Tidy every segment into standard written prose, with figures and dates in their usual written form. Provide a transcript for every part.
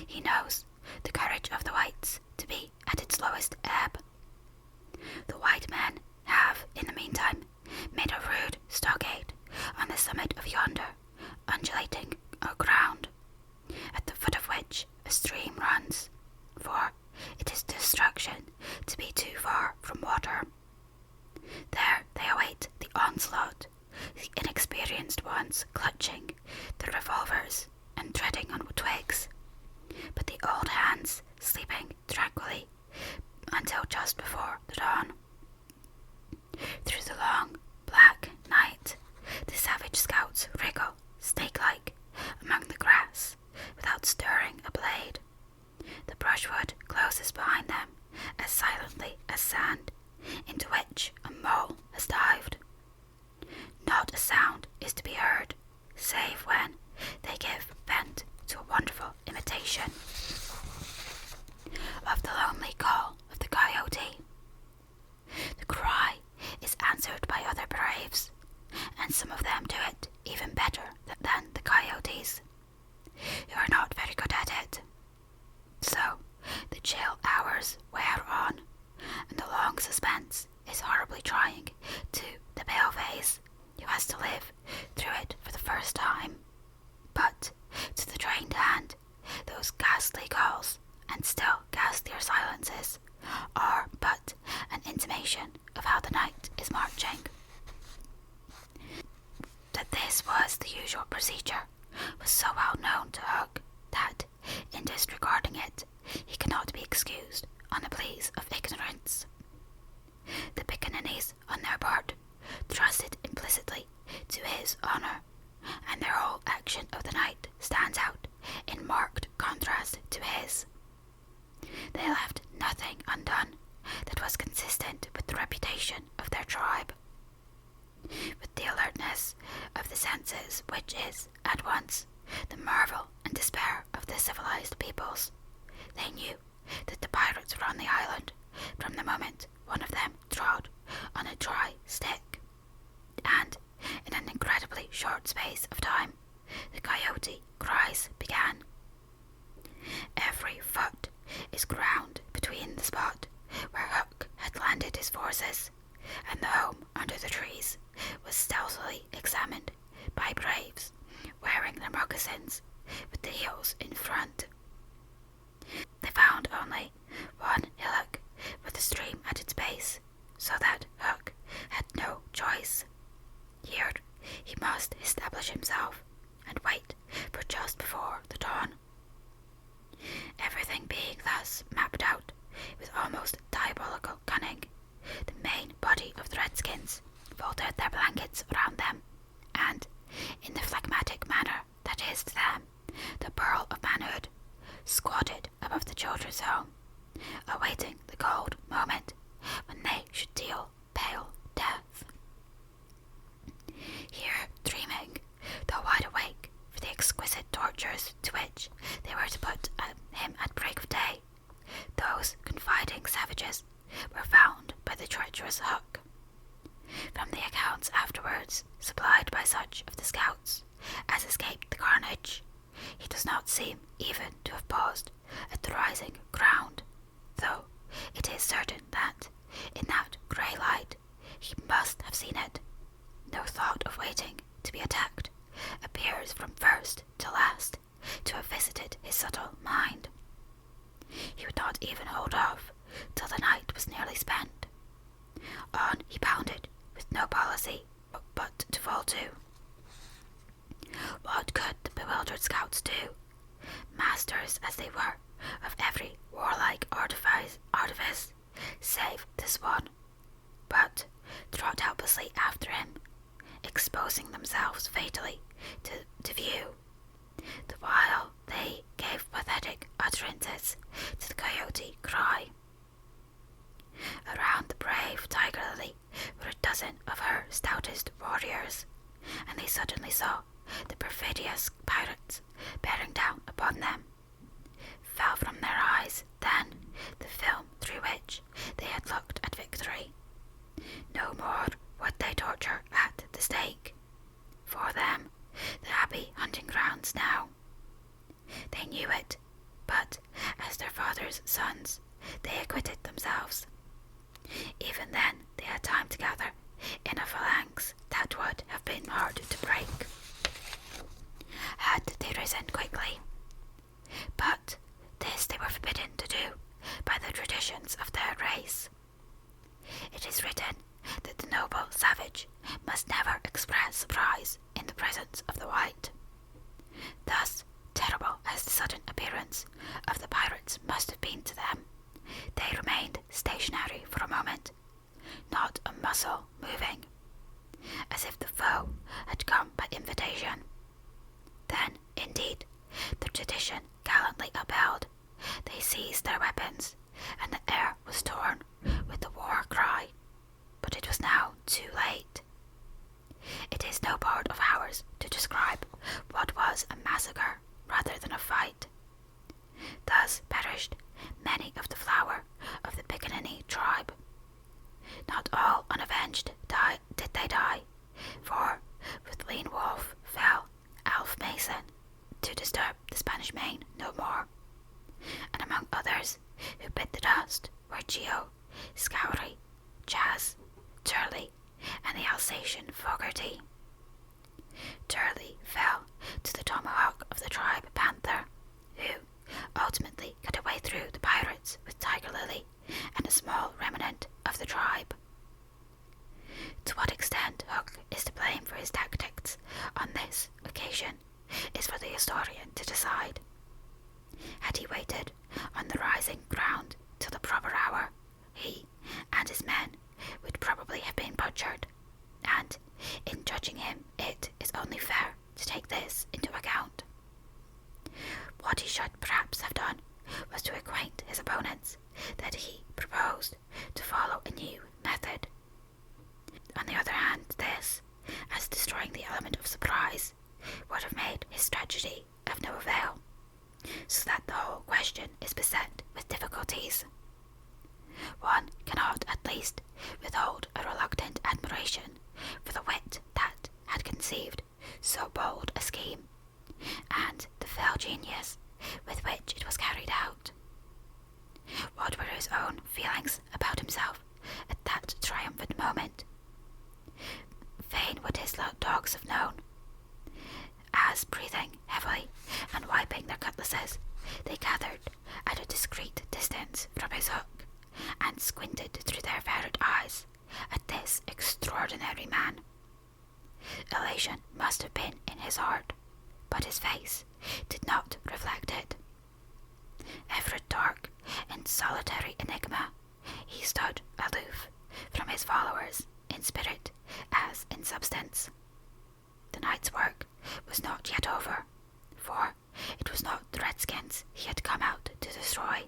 He knows the courage of the whites to be at its lowest ebb. The white men have, in the meantime, made a rude stockade on the summit of yonder undulating ground, at the foot of which a stream runs, for it is destruction to be too far from water. There they await the onslaught, the inexperienced ones clutching their revolvers and treading on twigs, but the old hands sleeping tranquilly until just before the dawn. Through the long, black night, the savage scouts wriggle, snake-like, among the grass, without stirring a blade. The brushwood closes behind them as silently as sand, into which a mole has dived. Not a sound is to be heard, save when they give vent to a wonderful imitation of the lonely call of the coyote. The cry is answered by other braves, and some of them do it even better than the coyotes, who are not very good at it. So the chill hours wear on, and the long suspense is horribly trying to the paleface who has to live through it for the first time. But to the trained hand, those ghastly calls and still ghastlier silences are but an intimation of how the night is marching. That this was the usual procedure was so well known to Hook that, in disregarding it, he cannot be excused on the pleas of ignorance. The pickaninnies, on their part, trusted implicitly to his honour, and their whole action of the night stands out in marked contrast to his. They left nothing undone that was consistent with the reputation of their tribe. With the alertness of the senses which is, at once, the marvel and despair of the civilized peoples, they knew that the pirates were on the island from the moment one of them trod on a dry stick, and in an incredibly short space of time the coyote cries began. Every foot is ground between the spot where Hook had landed his forces, and the home under the trees was stealthily examined by braves wearing their moccasins with the heels in front. They found only one hillock with a stream at its base, so that Hook had no choice. Here he must establish himself and wait for just before the dawn. Everything being thus mapped out with almost diabolical cunning, the main body of the redskins folded their blankets around them, and, in the phlegmatic manner that is to them the pearl of manhood, squatted above the children's home, awaiting the cold moment when they should deal pale death. Here, dreaming, though wide awake for the exquisite tortures to which they were to put him at break of day, those confiding savages were found by the treacherous Hook. From the accounts afterwards supplied by such of the scouts as escaped the carnage, he does not seem even to have paused at the rising ground, though it is certain that, in that grey light, he must have seen it. No thought of waiting to be attacked appears from first to last to have visited his subtle mind. He would not even hold off till the night was nearly spent. On he pounded, with no policy but to fall to. What could the bewildered scouts do, masters as they were of every warlike artifice save this one, but trot helplessly after him, exposing themselves fatally to view, the while they gave pathetic utterances to the coyote cry. Around the brave tiger lily were a dozen of her stoutest warriors, and they suddenly saw the perfidious pirates bearing down upon them. Fell from their eyes, then, the film through which they had looked at victory. No more would they torture at the stake. For them, the happy hunting grounds now. They knew it, but father's sons, they acquitted themselves. Even then, they had time to gather in a phalanx that would have been hard to break had they risen quickly. But this they were forbidden to do by the traditions of their race. It is written that the noble savage must never express surprise in the presence of the white. Thus, terrible as the sudden appearance of the pirates must have been to them, they remained stationary for a moment, not a muscle moving, as if the foe had come by invitation. Then, indeed, the tradition gallantly upheld, they seized their weapons, and the air was torn with the war cry. But it was now too late. It is no part of ours to describe what was a massacre rather than a fight. Thus perished many of the flower of the Pickaninny tribe. Not all unavenged did they die, for with Lean Wolf fell Alf Mason to disturb the Spanish Main no more, and among others who bit the dust were Geo, Scoury, Jazz, Turley, and the Alsatian Fogarty. Turley fell to the tomahawk of the tribe Panther, who ultimately cut away through the pirates with Tiger Lily and a small remnant of the tribe. To what extent Hook is to blame for his tactics on this occasion is for the historian to decide. Had he waited on the rising ground till the proper hour, he and his men would probably have been butchered, and in judging him it is only fair to take this into account. What he should perhaps have done was to acquaint his opponents that he proposed to follow a new method. On the other hand, this, as destroying the element of surprise, would have made his strategy of no avail, so that the whole question is beset with difficulties. One cannot at least withhold a reluctant admiration for the wit that had conceived so bold a scheme, and the fell genius with which it was carried out. What were his own feelings about himself at that triumphant moment? Fain would his dogs have known, as, breathing heavily and wiping their cutlasses, they gathered at a discreet distance from his hook, and squinted through their ferret eyes at this extraordinary man. Elation must have been in his heart, but his face did not reflect it. Ever dark and solitary enigma, he stood aloof from his followers in spirit as in substance. The night's work was not yet over, for it was not the redskins he had come out to destroy.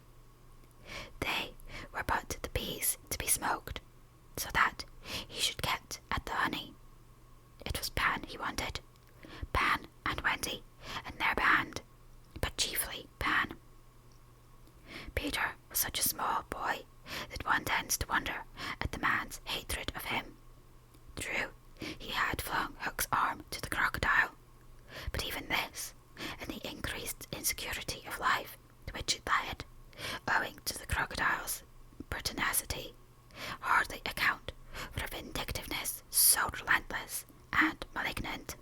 They were but the bees to be smoked, so that he should get at the honey. It was Pan he wanted, Pan and Wendy and their band, but chiefly Pan. Peter was such a small boy that one tends to wonder at the man's hatred of him. True, he had flung Hook's arm to the crocodile, but even this, and the increased insecurity of life to which it led, owing to the crocodile's pertinacity, hardly account for a vindictiveness so relentless and malignant.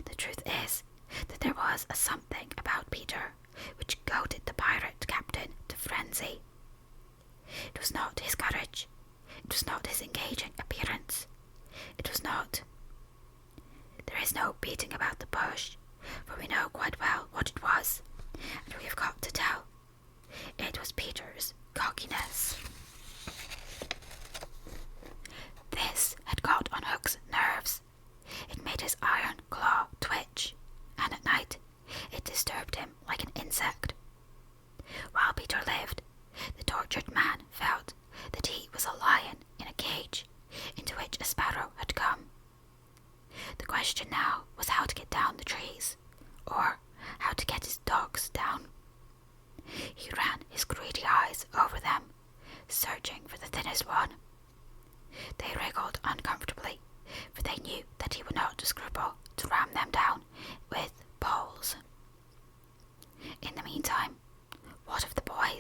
The truth is that there was a something about Peter which goaded the pirate captain to frenzy. It was not his courage, it was not his engaging appearance, it was not. There is no beating about the bush, for we know quite well what it was, and we have got to tell. It was Peter's cockiness. This had got on Hook's nerves. It made his iron claw twitch, and at night it disturbed him like an insect. While Peter lived, the tortured man felt that he was a lion in a cage into which a sparrow had come. The question now was how to get down the trees, or how to get his dogs down. He ran his greedy eyes over them, searching for the thinnest one. They wriggled uncomfortably, for they knew that he would not scruple to ram them down with poles. In the meantime, what of the boys?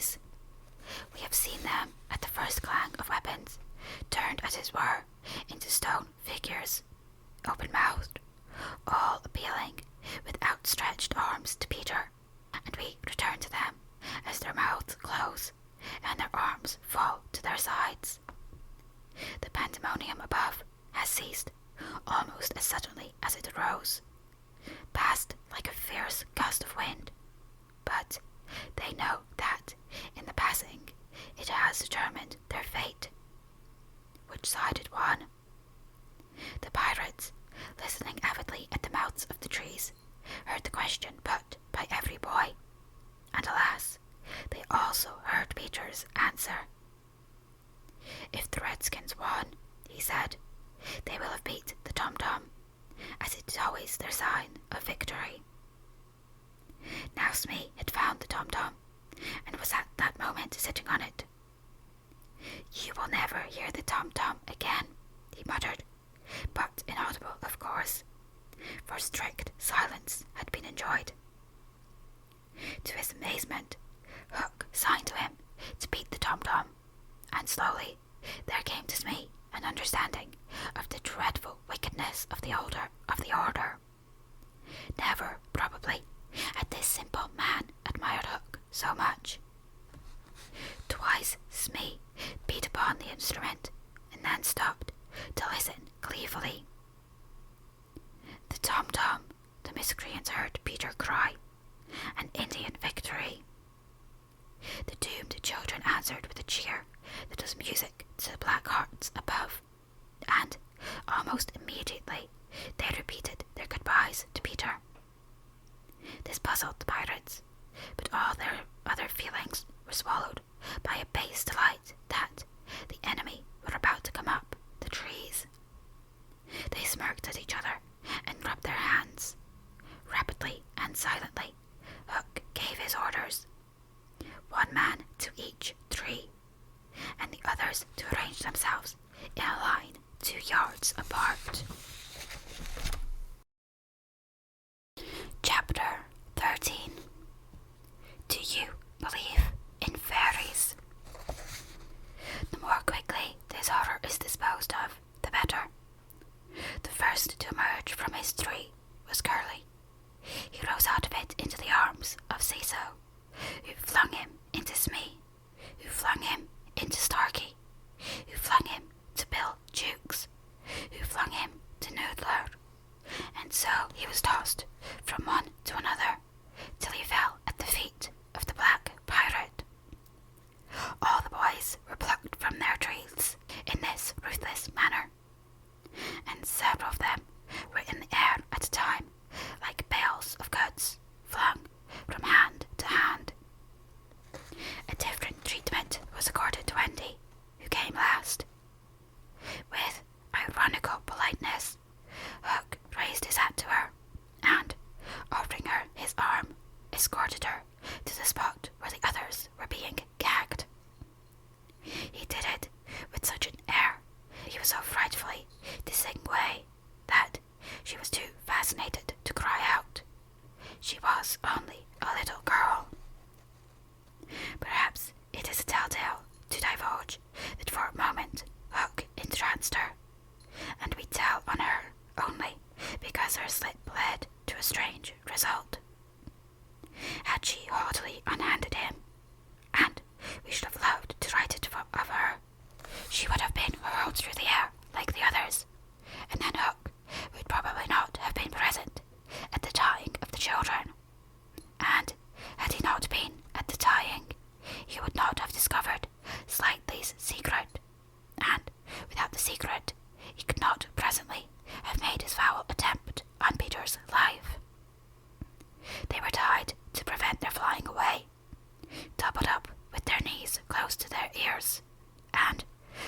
thus determined their fate. Which side it won? The pirates, listening avidly at the mouths of the trees, heard the question put by every boy, and alas, they also heard Peter's answer. If the redskins won, he said, they will have beat the tom-tom, as it is always their sign of victory. Now Smee had found the tom-tom, and was at that moment sitting on it. You will never hear the tom-tom again, he muttered, but inaudible, of course, for strict silence had been enjoyed. To his amazement, Hook signed to him to beat the tom-tom, and slowly there came to Smee an understanding of the dreadful wickedness of the order. Never, probably, had this simple man admired Hook so much. Twice Smee beat upon the instrument, and then stopped to listen gleefully. The tom-tom, the miscreants heard Peter cry, an Indian victory. The doomed children answered with a cheer that was music to the black hearts above, and almost immediately they repeated their goodbyes to Peter. This puzzled the pirates, but all their other feelings were swallowed by a base delight that the enemy were about to come up the trees. They smirked at each other and rubbed their hands. Rapidly and silently, Hook gave his orders. One man to each tree, and the others to arrange themselves in a line 2 yards apart. Chapter 13. Do you believe in fairies? The more quickly this horror is disposed of, the better. The first to emerge from his tree was Curly. He rose out of it into the arms of Ciso, who flung him into Smee, who flung him into Starkey, who flung him to Bill Jukes, who flung him to Noodler, and so he was tossed from one to another, till he fell at the feet of the black pirate. All the boys were plucked from their trees in this ruthless manner, and several of them were in the air at a time, like bales of goods, flung from hand to hand. A different treatment was accorded to Wendy, who came last. With ironical politeness, Hook raised his hat to her, and, offering her his arm, escorted her to the spot where the others were being gagged. He did it with such an air, he was so frightfully distingué, that she was too fascinated to cry out. She was only a little girl. Perhaps it is a telltale to divulge that for a moment Hook entranced her, and we tell on her only because her slip led to a strange result. Had she haughtily unhanded him, and we should have loved to write it of her, she would have been hurled through the air like the others, and then Hook would probably not have been present at the tying of the children, and had he not been at the tying, he would not have discovered Slightly's secret, and without the secret, he could not presently have made his foul attempt on Peter's life. They were tied to prevent their flying away, doubled up with their knees close to their ears, and,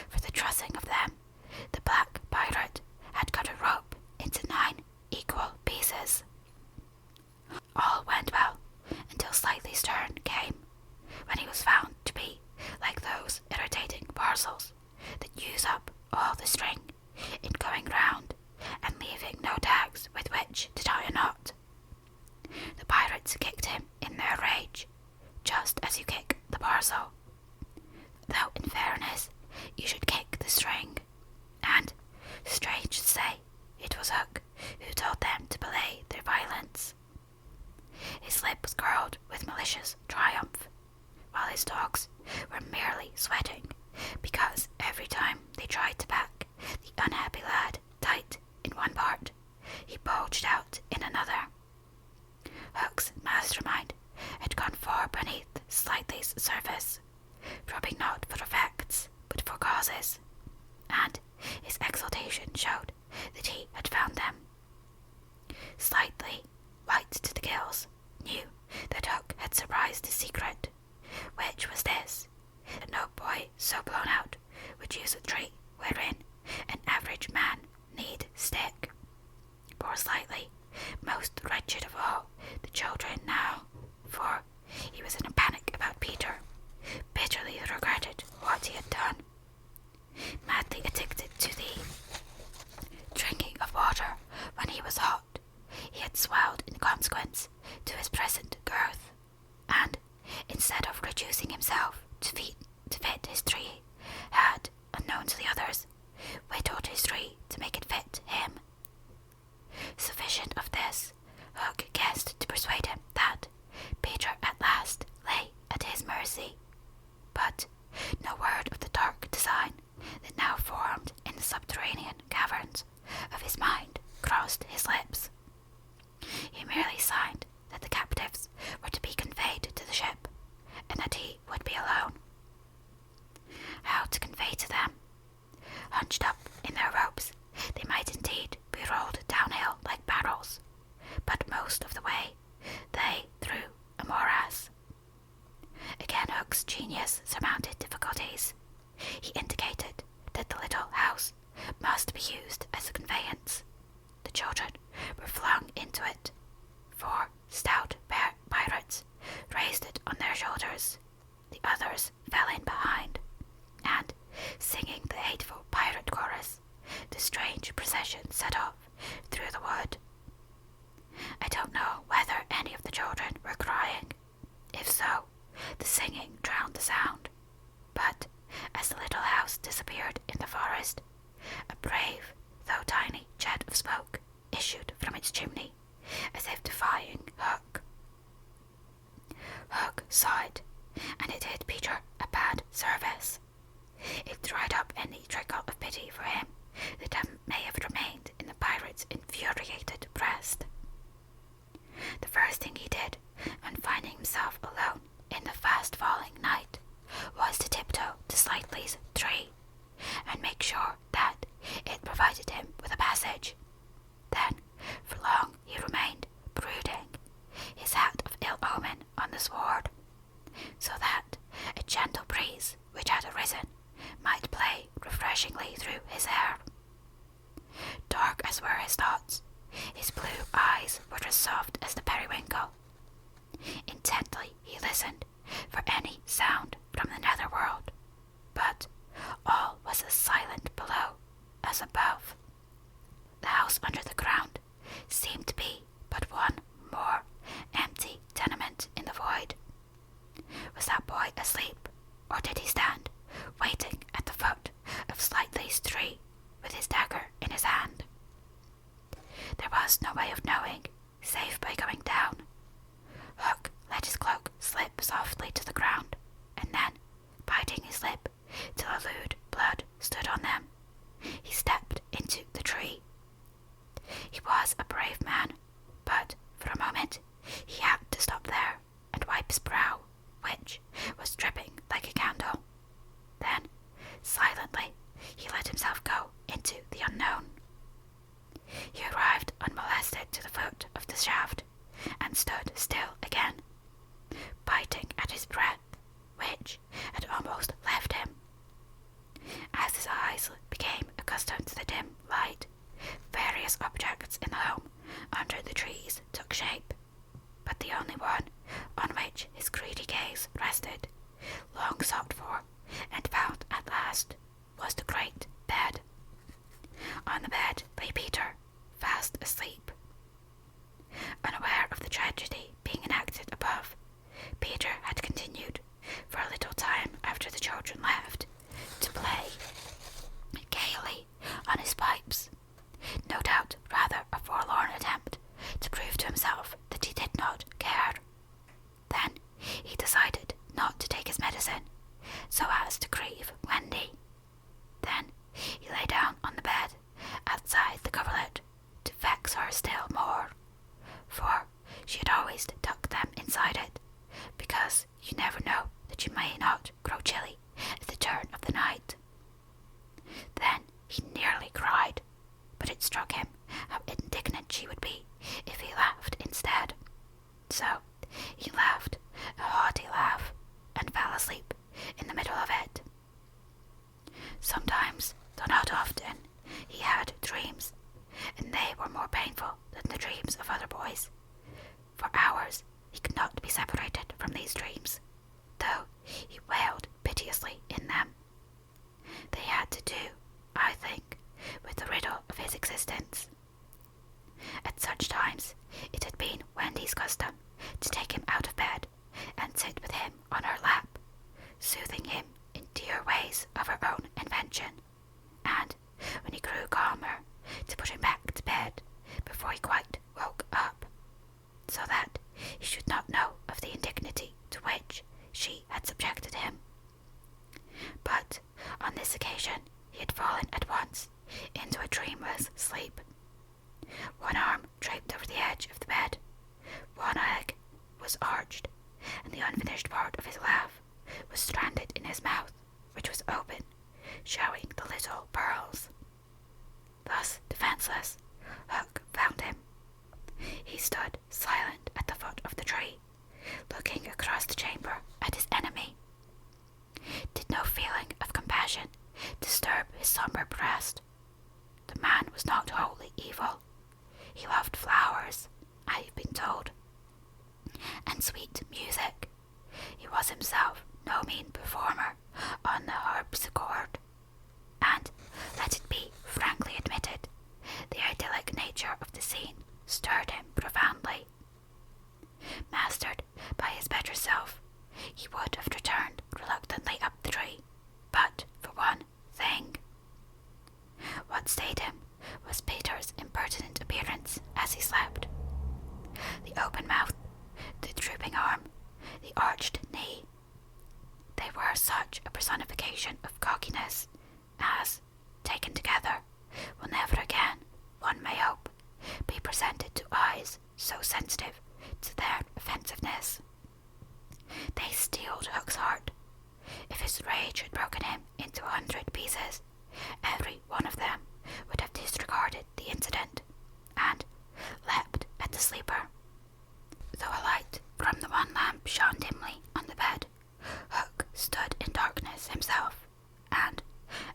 for the trussing of them, the black pirate had cut a rope into 9 equal pieces. All went well until Slightly's turn came, when he was found to be like those irritating parcels that use up all the string in going round and leaving no tags with which to tie a knot. The pirates kicked him in their rage, just as you kick the parcel, though in fairness you should kick the string, and, strange to say, it was Hook who told them to belay their violence. His lip was curled with malicious triumph, while his dogs were merely sweating, because every time they tried to pack the unhappy lad tight in one part, he bulged out in another. Hook's mastermind had gone far beneath Slightly's surface, probing not for effect causes, and his exultation showed that he had found them. Slightly white to the gills, knew that Hook had surprised his secret, which was this, that no boy so blown out would use a tree wherein an average man need stick. Poor Slightly, most wretched of all the children now, for he was in a panic about Peter, bitterly regretted what he had done. Madly addicted to the drinking of water when he was hot, he had swelled in consequence to his present girth, and instead of reducing himself to fit his tree, had, unknown to the others, whittled his tree to make it fit him. Sufficient of this, Hook guessed to persuade him that Peter at last lay at his mercy, but no word of the dark design that now formed in the subterranean caverns of his mind crossed his lips. He merely signed that the captives were to be conveyed to the ship, and that he would be alone. How to convey to them? Hunched up in their ropes, they might indeed be rolled downhill like barrels, but most of the way they through a morass. Again Hook's genius surmounted difficulties. He indicated that the little house must be used as a conveyance. The children were flung into it. 4 stout pirates raised it on their shoulders. The others fell in behind, and, singing the hateful pirate chorus, the strange procession set off through the wood. I don't know whether any of the children were crying. If so, the singing drowned the sound. But as the little house disappeared in the forest, a brave, though tiny, jet of smoke issued from its chimney, as if defying Hook. Hook saw it, and it did Peter a bad service. It dried up any trickle of pity for him that may have remained in the pirate's infuriated breast. The first thing he did, on finding himself alone in the fast-falling night, was to tiptoe to Slightly's tree, and make sure that it provided him with a passage. Then, for long he remained brooding, his hat of ill omen on the sward, so that a gentle breeze which had arisen might play refreshingly through his hair. Dark as were his thoughts, his blue eyes were as soft as the periwinkle. Intently he listened for any sound from the netherworld, but all was as silent below as above. The house under the ground seemed to be but one more empty tenement in the void. Was that boy asleep, or did he stand waiting at the foot of Slightly's tree with his dagger in his hand? There was no way of knowing, save by going down. Hook let his cloak slip softly to the ground, and then, biting his lip till a lewd blood stood on them, he stepped into the tree. He was a brave man, but for a moment he had to stop there and wipe his brow, which was dripping like a candle. Then, silently, he let himself go into the unknown. He arrived unmolested to the foot of the shaft, and stood still again. By struck him how indignant she would be if he laughed instead. So he laughed a hearty laugh and fell asleep in the middle of it. Sometimes, though not often, he had dreams, and they were more painful than the dreams of other boys. For hours he could not be separated from these dreams, though he wailed piteously in them. They had to do, I think, with the riddle of his existence. At such times it had been Wendy's custom to take him out of bed and sit with him on her lap, soothing him in dear ways of her own invention, and, when he grew calmer, to put him back to bed before he quite woke up, so that he should not know of the indignity to which she had subjected him. But on this occasion he had fallen at once into a dreamless sleep. One arm draped over the edge of the bed, one leg was arched, and the unfinished part of his laugh was stranded in his mouth, which was open, showing the little pearls. Thus defenceless, Hook found him. He stood silent at the foot of the tree, looking across the chamber at his enemy. Did no feeling of compassion disturb his sombre breast? The man was not wholly evil. He loved flowers, I have been told, and sweet music. He was himself no mean performer on the harpsichord, and, let it be frankly admitted, the idyllic nature of the scene stirred him profoundly. Mastered by his better self, he would have returned reluctantly up the tree, but for one thing. What stayed him was Peter's impertinent appearance as he slept. The open mouth, the drooping arm, the arched knee. They were such a personification of cockiness as, taken together, will never again, one may hope, be presented to eyes so sensitive to their offensiveness. They steeled Hook's heart. If his rage had broken him into 100 pieces, every one of them would have disregarded the incident, and leapt at the sleeper. Though a light from the one lamp shone dimly on the bed, Hook stood in darkness himself, and,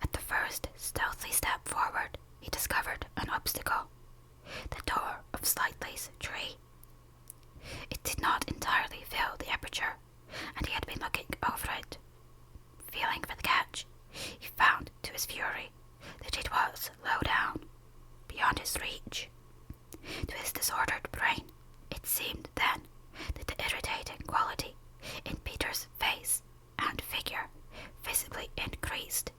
at the first stealthy step forward, he discovered an obstacle, the door of Slightly's tree. It did not entirely fill the aperture, and he had been looking over it. Feeling for the catch, he found to his fury that it was low down, beyond his reach. To his disordered brain, it seemed then that the irritating quality in Peter's face and figure visibly increased,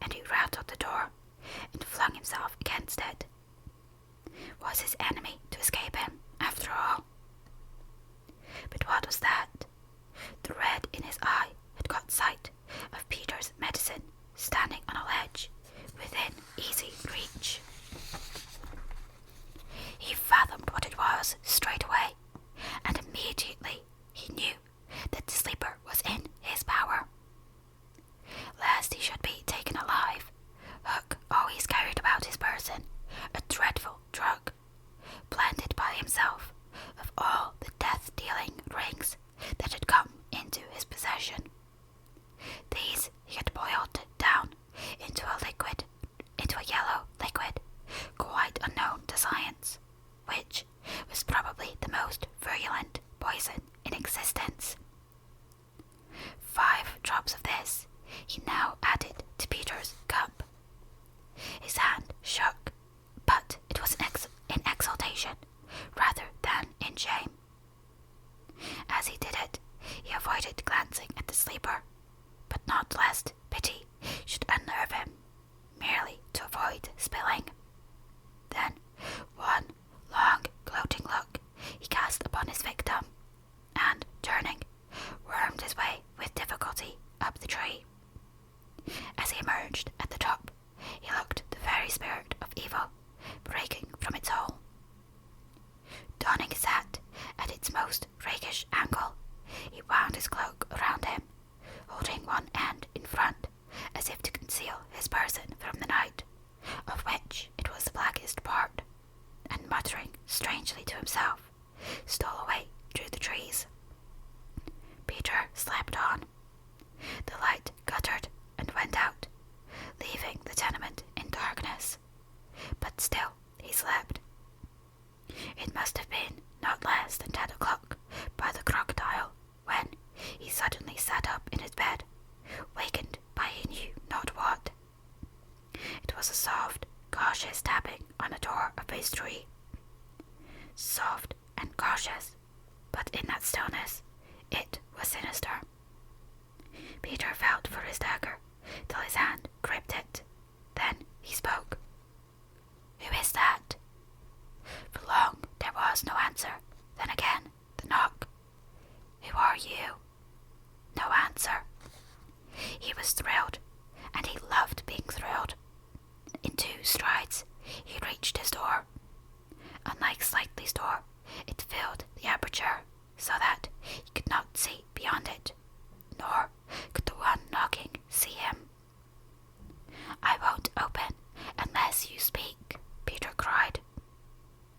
and he rattled the door and flung himself against it. Was his enemy to escape him, after all? But what was that? The red in his eye had caught sight of Peter's medicine standing on a ledge within easy reach. He fathomed what it was straight away, and immediately he knew that the sleeper was in his power. Lest he should be taken alive, Hook always carried about his person a dreadful drug, blended by himself of all the death-dealing rings that had come into his possession. These he had boiled down into a yellow liquid, quite unknown to science, which was probably the most virulent poison in existence. 5 drops of this he now added to Peter's cup. His hand shook, but it was in exultation rather than in shame. As he did it, he avoided glancing at the sleeper, but not lest pity should unnerve him, merely to avoid spilling. Then, one long, gloating look he cast upon his victim, and, turning, wormed his way with difficulty up the tree. As he emerged at the top, he looked the very spirit of evil breaking from its hole. Donning his hat at its most rakish angle, he wound his cloak around him, holding one end in front, as if to conceal his person from the night, of which it was the blackest part. strangely to himself, stole away through the trees. Peter slept on. The light guttered and went out, leaving the tenement in darkness. But still he slept. It must have been not less than 10 o'clock by the crocodile when he suddenly sat up in his bed, wakened by he knew not what. It was a soft, cautious tapping on the door of his tree. Soft and cautious, but in that stillness it was sinister. Peter felt for his dagger till his hand gripped it. Then he spoke. "Who is that?" For long there was no answer. Then again the knock. "Who are you?" No answer. He was thrilled, and he loved being thrilled. In 2 strides he reached his door. Unlike Slightly's door, it filled the aperture so that he could not see beyond it, nor could the one knocking see him. "I won't open unless you speak," Peter cried.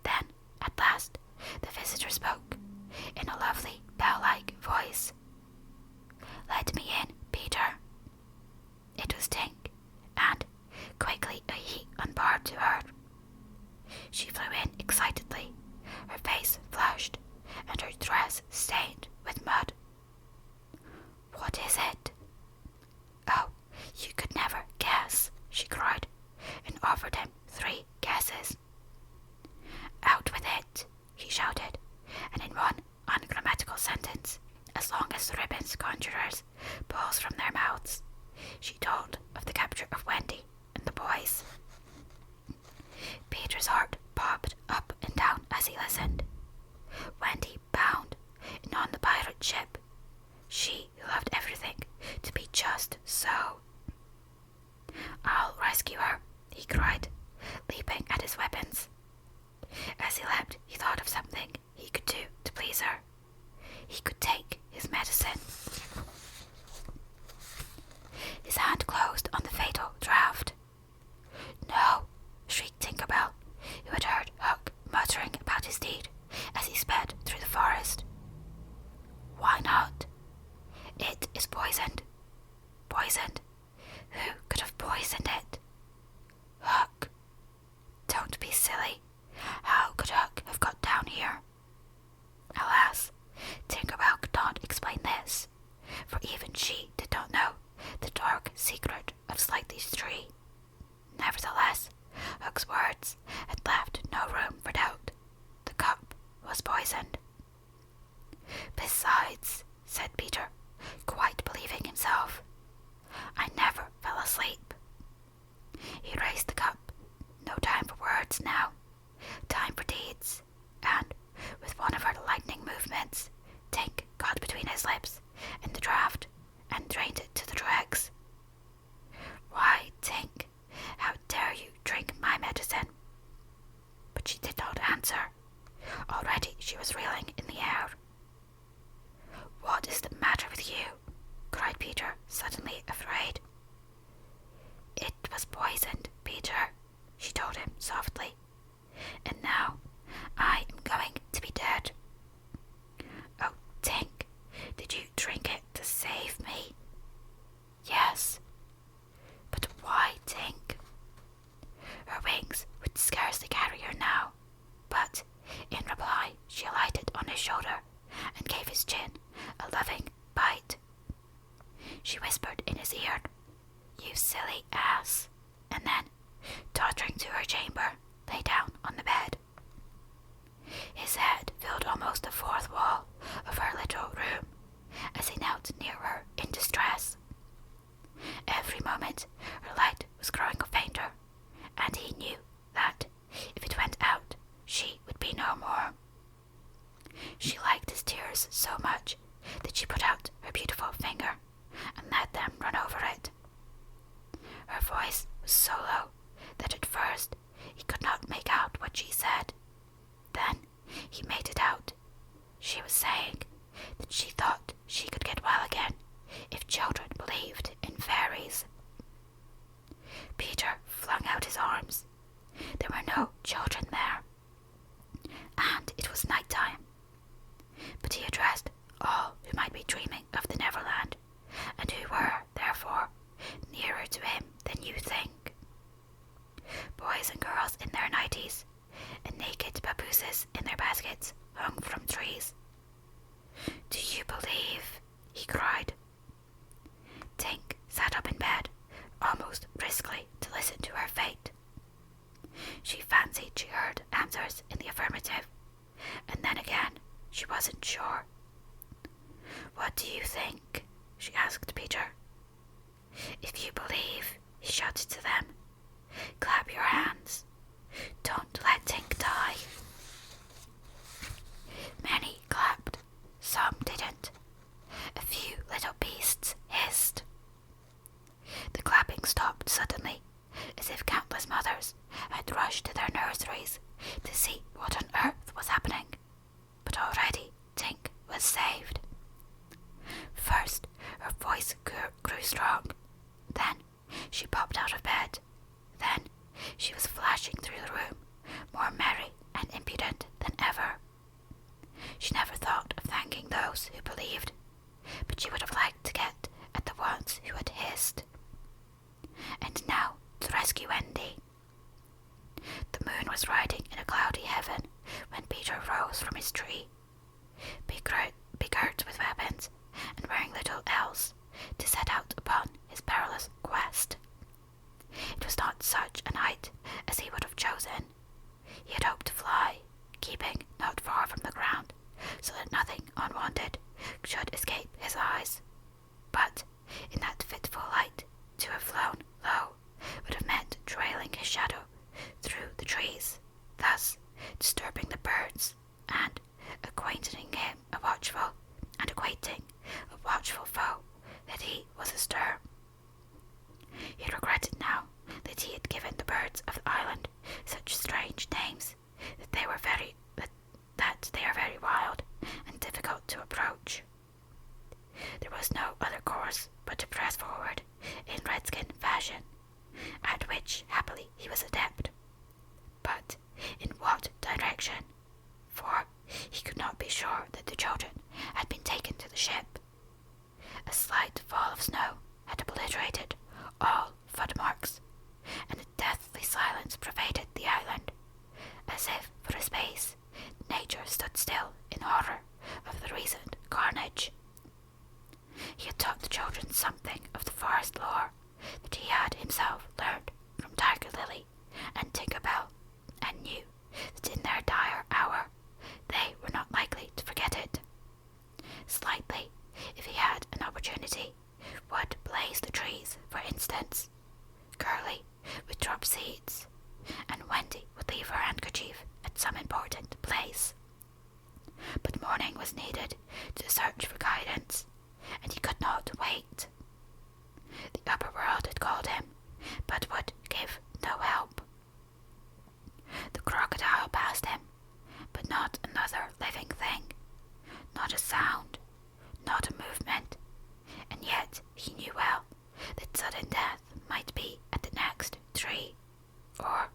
Then, at last, the visitor spoke, in a lovely bell-like voice. "Let me in, Peter." It was Tink, and quickly he unbarred to her. She flew in excitedly, her face flushed, and her dress stained with mud. "What is it?" "Oh, you could never guess," she cried, and offered him 3 guesses. "Out with it," he shouted, and in one ungrammatical sentence, as long as the ribbons conjurers pulls from their mouths, she told of the capture of Wendy and the boys. Peter's heart popped up and down as he listened. Wendy bound, and on the pirate ship. She who loved everything to be just so. "I'll rescue her," he cried, leaping at his weapons. As he leapt, he thought of something he could do to please her. He could take his medicine. His hand closed on the fatal draught. "No!" shrieked Tinkerbell, who had heard Hook muttering about his deed as he sped through the forest. "Why not?" "It is poisoned." "Poisoned? Who could have poisoned it?" "Hook." "Don't be silly. How could Hook have got down here?" Alas, Tinkerbell could not explain this, for even she did not know the dark secret of Slightly's tree. Nevertheless, Hook's words had left no room for doubt. The cup was poisoned. "Besides," said Peter, quite believing himself, "I never fell asleep." He raised the cup. No time for words now. Time for deeds. And, with one of her lightning movements, Tink got between his lips and the draught and drained it to the dregs. "Why, Tink, how dare you drink my medicine?" But she did not answer. Already she was reeling in the air. "What is the matter with you?" cried Peter, suddenly afraid. "It was poisoned, Peter," she told him softly. "And now I am going to be dead." "Oh, Tink, did you drink it to save me?" "Yes." "But why, Tink?" Her wings would scarcely carry her now, but in reply she alighted on his shoulder and gave his chin a loving bite. She whispered in his ear, "You silly ass," and then, tottering to her chamber, lay down on the bed. His head filled almost the 4th wall of her little room as he knelt near her in distress. Every moment her light was growing fainter, and he knew that if it went out, she would be no more. She liked his tears so much that she put out her beautiful finger and let them run over it. Her voice was so low that at first he could not make out what she said. Then he made it out. She was saying that she thought she could get well again she asked Peter. If you believe, he shouted to them, clap your hands. Don't let Tink die. Many clapped, some didn't. A few little beasts hissed. The clapping stopped suddenly, as if countless mothers had rushed to their nurseries to see what on earth was happening. But already Tink was saved. First, her voice grew strong. Then, she popped out of bed. Then, she was flashing through the room, more merry and impudent than ever. She never thought of thanking those who believed, but she would have liked to get at the ones who had hissed. And now, to rescue Wendy. The moon was riding in a cloudy heaven when Peter rose from his tree, begirt with weapons and wearing little elves, to set out upon his perilous quest. It was not such a night as he would have chosen. He had hoped to fly, keeping not far from the ground, so that nothing unwanted should escape his eyes. But in that fitful light, to have flown low would have meant trailing his shadow through the trees, thus disturbing the birds and acquainting a watchful foe that he was astir. He regretted now that he had given the birds of the island such strange names that they are very wild and difficult to approach. There was no other course but to press forward in redskin fashion, at which happily he was adept. But in what direction? For he could not be sure that the children had been taken to the ship. A slight fall of snow had obliterated all footmarks, and a deathly silence pervaded the island, as if for a space nature stood still in horror of the recent carnage. He had taught the children something of the forest lore that he had himself learned from Tiger Lily and Tinker Bell, and knew that in their dire hour they were not likely to forget it. Slightly, if he had an opportunity, would blaze the trees, for instance. Curly would drop seeds, and Wendy would leave her handkerchief at some important place. But morning was needed to search for guidance, and he could not wait. The upper world had called him, but would give no help. The crocodile passed him, but not another living thing, not a sound, not a movement, and yet he knew well that sudden death might be at the next tree, or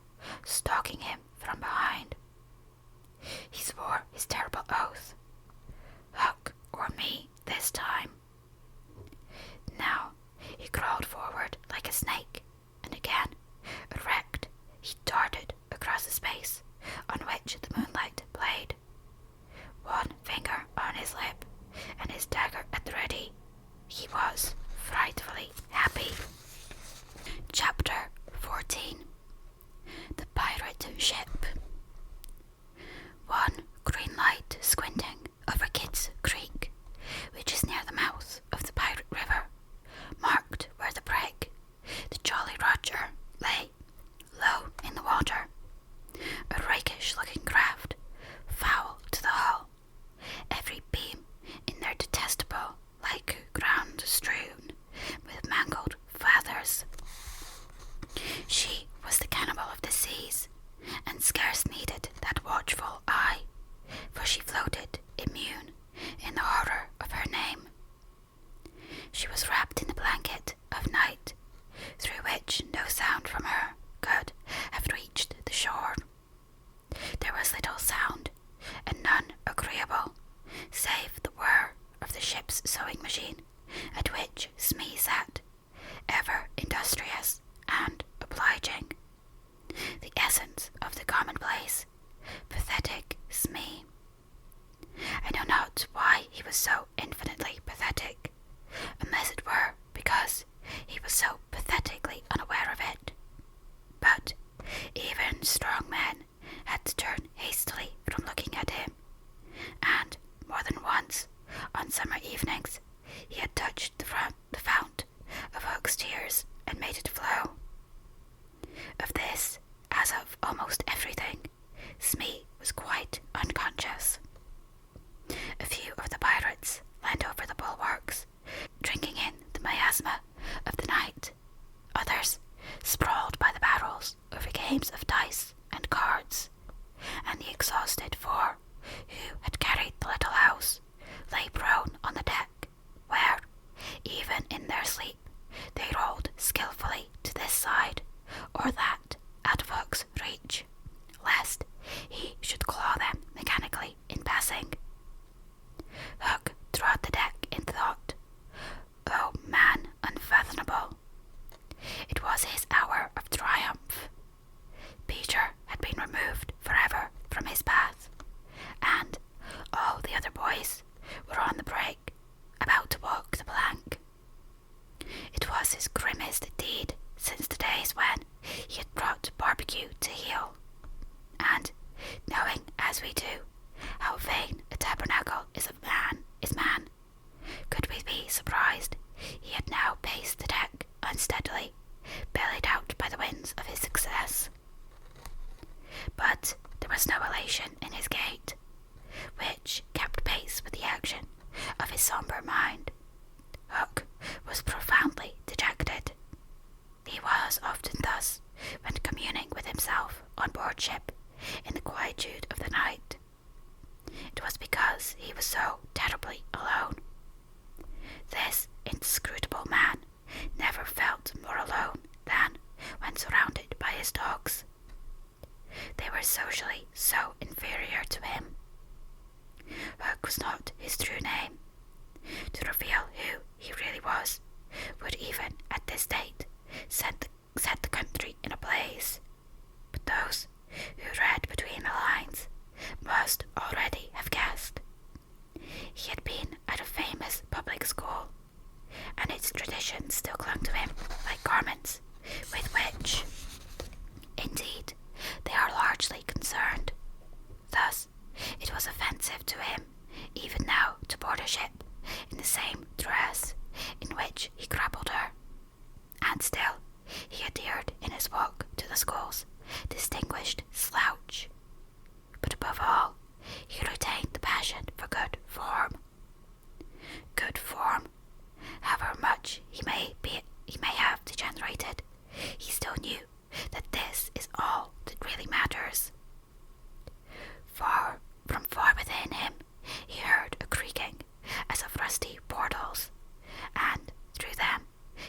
stalking him from behind. He swore his terrible oath, Hook or me this time. Now he crawled forward like a snake, and again, erect, he darted across the space on which the moonlight played. One finger on his lip, and his dagger at the ready. He was frightfully happy. Chapter 14. The Pirate Ship. One green light squinting over Kidd's Creek, which is near the mouth of the Pirate River, marked where the brig, the Jolly Roger, lay low in the water. A rakish-looking craft, foul to the hull, every beam in their detestable like ground strewn with mangled feathers. She was the cannibal of the seas, and scarce needed that watchful eye, for she floated immune in the horror of her name. She was wrapped in the blanket of night, through which no sound from her could have reached the shore. There was little sound, and none agreeable, save the whir of the ship's sewing machine, at which Smee sat, ever industrious and obliging. The essence of the commonplace, pathetic Smee. I know not why he was so infinitely pathetic, unless it were because he was so pathetically unaware of it. But even strong men had to turn hastily from looking at him, and more than once, on summer evenings, he had touched the front passions still clung to him like garments with which, indeed, they are largely concerned. Thus, it was offensive to him, even now, to board a ship in the same dress in which he grappled her, and still he adhered in his walk to the school's distinguished slouch. But above all, he retained the passion for good form. Good form. However much he may have degenerated, he still knew that this is all that really matters. From far within him, he heard a creaking as of rusty portals, and through them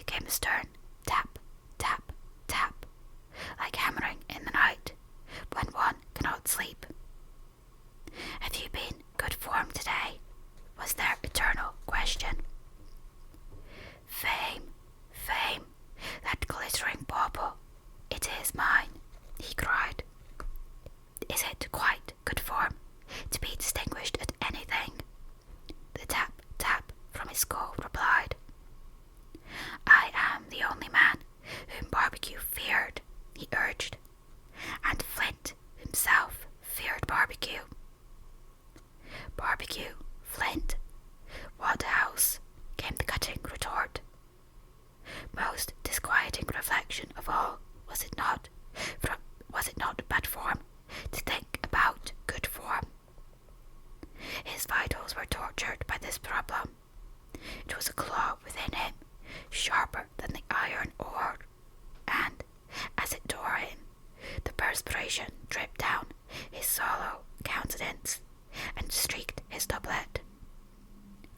came a stern tap, tap, tap, like hammering in the night when one cannot sleep. Have you been good form today? Was their eternal question. Fame, fame, that glittering bauble, it is mine, he cried. Is it quite good form to be distinguished at anything? The tap, tap from his skull replied. I am the only man whom Barbecue feared, he urged, and Flint himself feared Barbecue. Barbecue, Flint, what else? Came the cutting retort. Most disquieting reflection of all, was it not bad form to think about good form? His vitals were tortured by this problem. It was a claw within him, sharper than the iron ore, and, as it tore him, the perspiration dripped down his sallow countenance and streaked his doublet.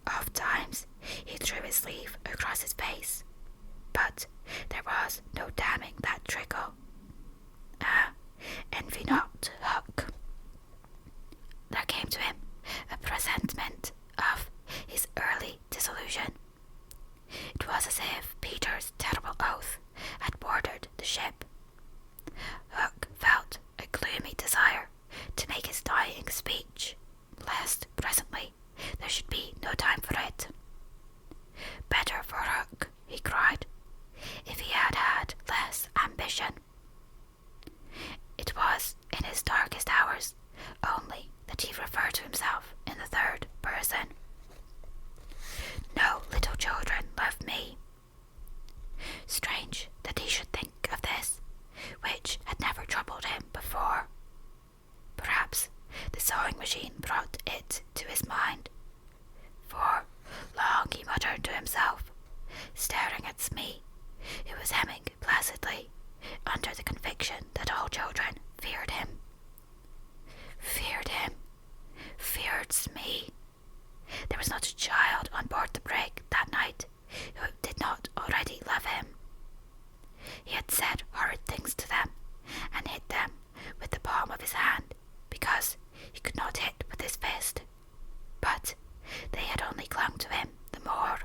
Oft-times he drew his sleeve across his face, but there was no damming that trickle. Envy not, Huck. There came to him a presentiment of his early disillusion. It was as if Peter's terrible oath had boarded the ship. Huck felt a gloomy desire to make his dying speech, lest presently there should be no time for it. Better for Huck, he cried, if he had had less ambition. It was in his darkest hours only that he referred to himself in the third person. No little children love me. Strange that he should think of this, which had never troubled him before. Perhaps the sewing machine brought it to his mind, for long he muttered to himself, staring at Smee, who was hemming placidly, under the conviction that all children feared him. Feared him. Feared Smee. There was not a child on board the brig that night who did not already love him. He had said horrid things to them, and hit them with the palm of his hand, because he could not hit with his fist. But they had only clung to him the more.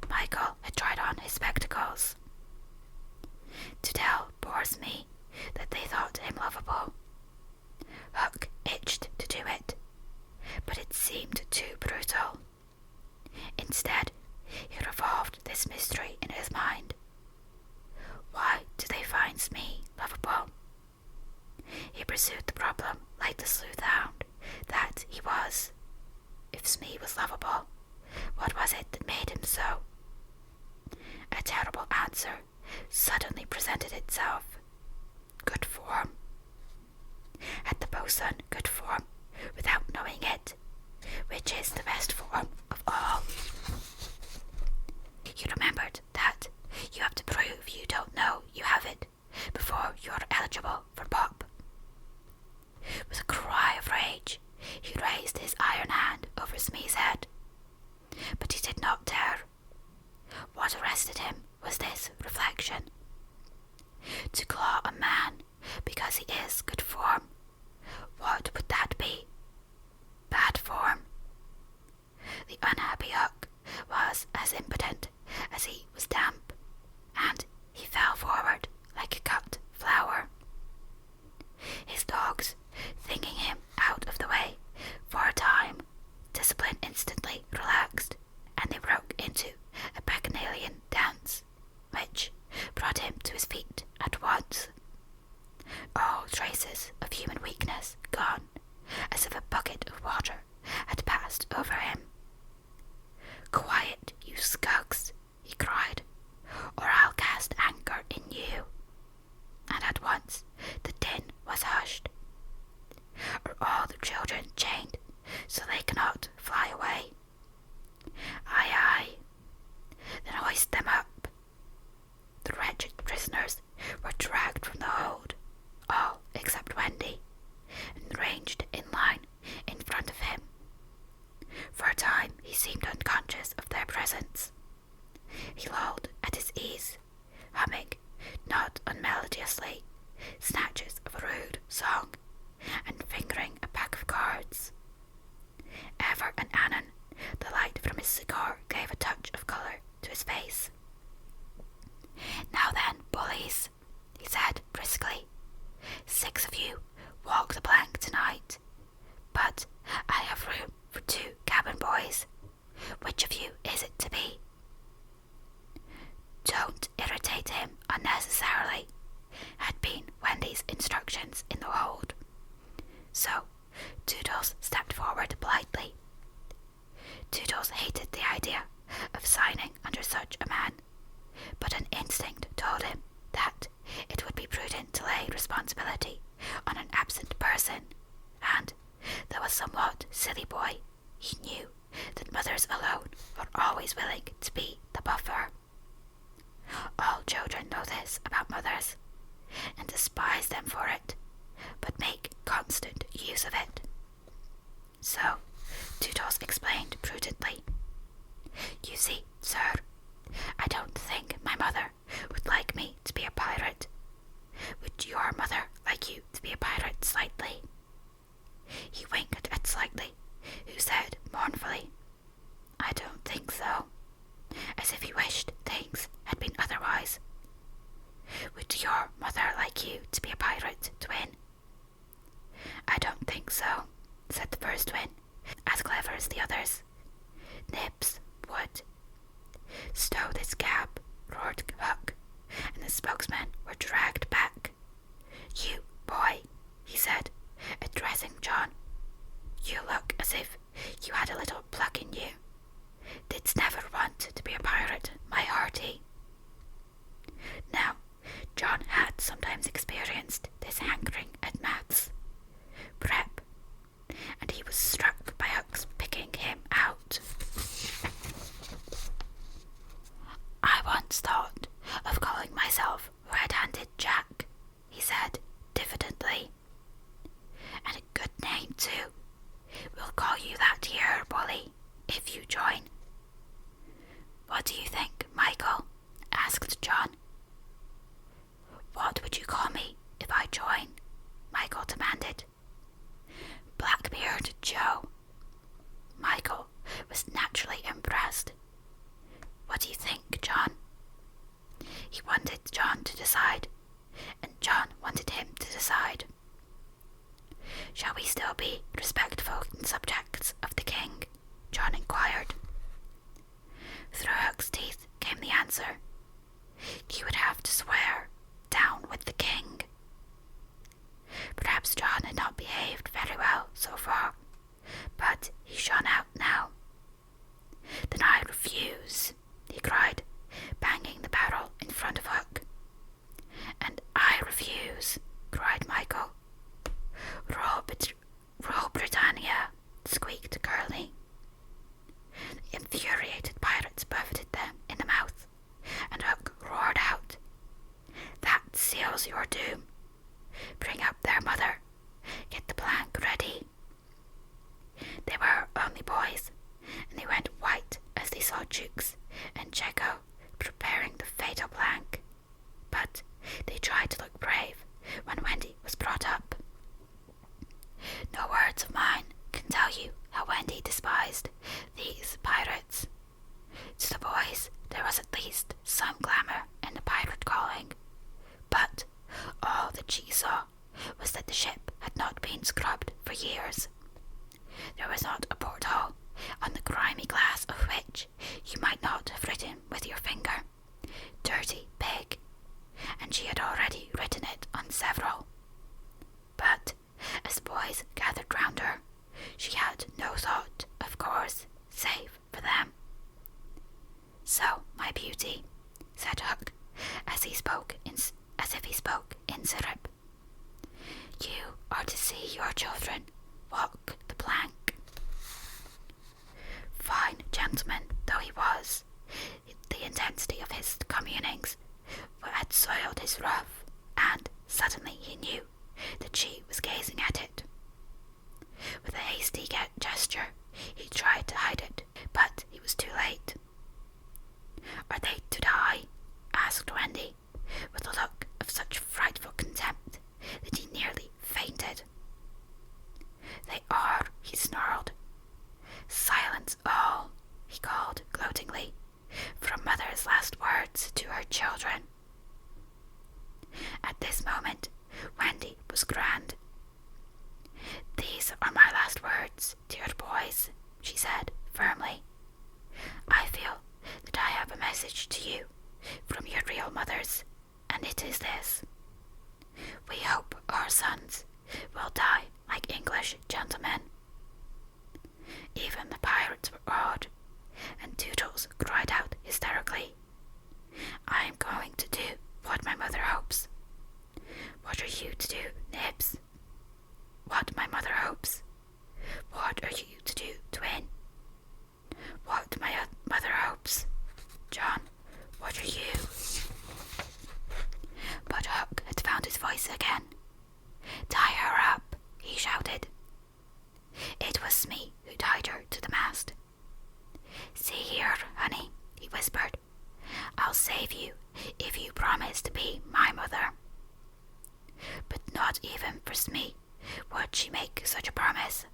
Michael had tried on his spectacles. To tell poor Smee that they thought him lovable. Huck itched to do it, but it seemed too brutal. Instead, ease, humming, not unmelodiously, snatches of a rude song, and fingering a pack of cards. Ever and anon, the light from his cigar gave a touch of colour to his face. "Now then, bullies," he said briskly, "6 of you walk the plank tonight, but I have room for 2 cabin boys. Which of you is it to be?" "Don't irritate him unnecessarily," had been Wendy's instructions in the hold. So Toodles stepped forward politely. Toodles hated the idea of signing under such a man, but an instinct told him that it would be prudent to lay responsibility on an absent person, and, though a somewhat silly boy, he knew that mothers alone are always willing to be the buffer. All children know this about mothers, and despise them for it, but make constant use of it. So Toodles explained prudently, "You see, sir, I don't think my mother would like me to be a pirate. Would your mother like you to be a pirate, Slightly?" He winked at Slightly, who said mournfully, "I don't think so," as if he wished things had been otherwise. "Would your mother like you to be a pirate, twin?" "I don't think so," said the first twin, as clever as the others. "Nibs would." "Stow this cab," roared Huck, and the spokesmen were dragged back. "You, boy," he said, addressing John, "you look as if you had a little pluck in you. Didst never want to be a pirate, my hearty?" Now, John had sometimes experienced this hankering at maths, prep, and he was struck by Huck's picking him out. "I once thought of calling myself Red-Handed Jack," he said diffidently. "And a good name, too. We'll call you that here, bully, if you join." "What do you think, Michael?" asked John. "What would you call me if I join?" Michael demanded. "Blackbeard Joe." Michael was naturally impressed. "What do you think, John?" He wanted John to decide, and John wanted him to decide. "Shall we still be respectful subjects of the king?" John inquired. Through Huck's teeth came the answer. "You would have to swear, down with the king." Perhaps John had not behaved very well so far, but he shone out now. "Then I refuse," he cried, banging the barrel in front of Huck. "And I refuse," cried Michael. Roll Britannia," squeaked Curly. The infuriated pirates buffeted them in the mouth, and Huck roared out, "That seals your doom. Bring up their mother. Get the plank ready." They were only boys, and they went white as they saw Jukes and Checo preparing the fatal plank, but they tried to look brave when Wendy was brought up. No words of mine can tell you how Wendy despised these pirates. To the boys, there was at least some glamour in the pirate calling, but all that she saw was that the ship had not been scrubbed for years. There was not a porthole on the grimy glass of which you might not have written with your finger, "Dirty Pig," and she had already written it on several. But as the boys gathered round her, she had no thought, of course, save for them. "So, my beauty," said Huck, as if he spoke in syrup, "you are to see your children walk the plank." Fine gentleman though he was, the intensity of his communings had soiled his ruff, and suddenly he knew that she was gazing at it. With a hasty gesture, he tried to hide it, but he was too late. "Are they to die?" asked Wendy, with a look of such frightful contempt that he nearly fainted. They are, he snarled. Silence all, he called gloatingly, from Mother's last words to her children. At this moment, Wendy was grand. These are my last words, dear boys, she said firmly. I feel that I have a message to you from your real mothers, and it is this. We hope our sons will die like English gentlemen. Even the pirates were awed, and Toodles cried out hysterically, I am going to do what my mother hopes. What are you to do, Nibs? What my mother hopes. What are you to do, Twin? What my mother hopes. John, what are you? But Hook had found his voice again. Tie her up, he shouted. It was Smee who tied her to the mast. See here, honey, he whispered. I'll save you if you promise to be my mother. But not even for Smee would she make such a promise.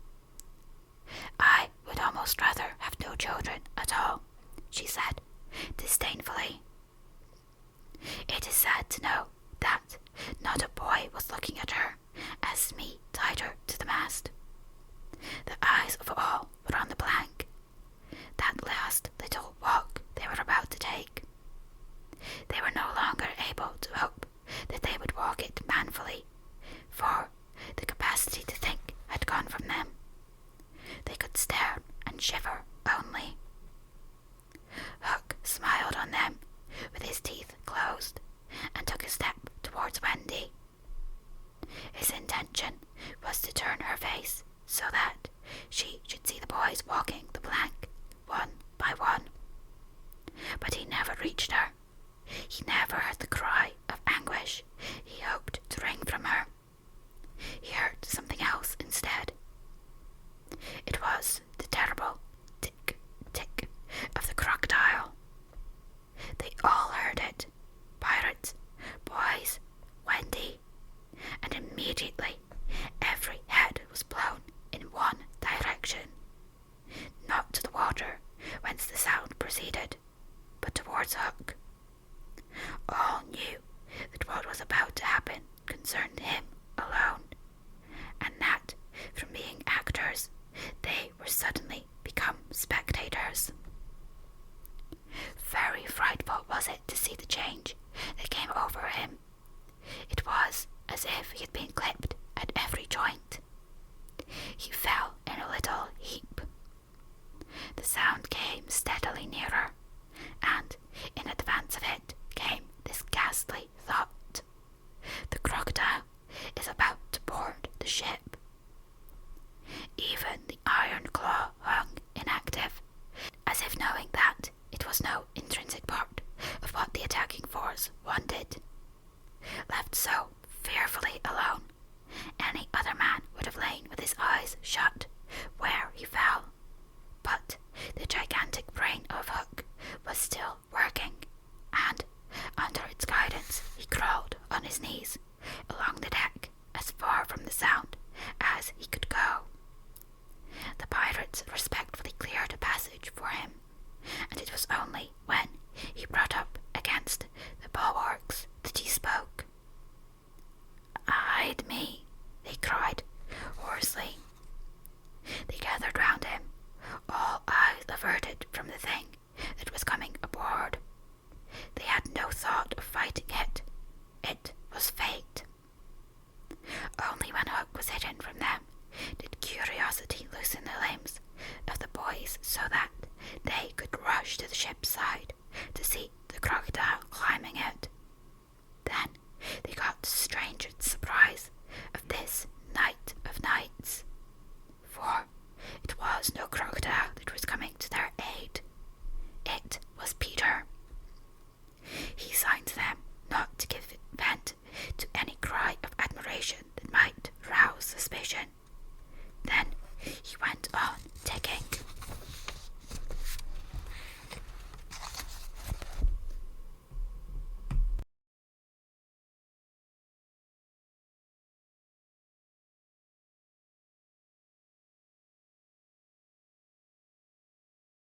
I would almost rather have no children at all, she said, disdainfully. It is sad to know that not a boy was looking at her as Smee tied her to the mast. The eyes of all were on the plank, that last little walk they were about to take. They were no longer able to hope that they would walk it manfully, for the capacity to think had gone from them. They could stare and shiver only. Hook smiled on them with his teeth closed and took a step towards Wendy. His intention was to turn her face so that she should see the boys walking the plank one by one. But he never reached her. He never heard the cry of anguish he hoped to wring from her. He heard something else instead. It was the terrible tick-tick of the crocodile. They all heard it, pirates, boys, Wendy, and immediately every head was blown in one direction, not to the water whence the sound proceeded, but towards Hook. All knew that what was about to happen concerned him alone, and that from being actors they were suddenly become spectators. Very frightful was it to see the change that came over him. It was as if he had been clipped at every joint. He fell in a little heap. The sound came steadily nearer, and in advance of it came this ghastly thought. The crocodile is about to board the ship. Even the iron claw hung inactive, as if knowing that it was no intrinsic part of what the attacking force wanted. Left so fearfully alone, any other man would have lain with his eyes shut where he fell. But the gigantic brain of Hook was still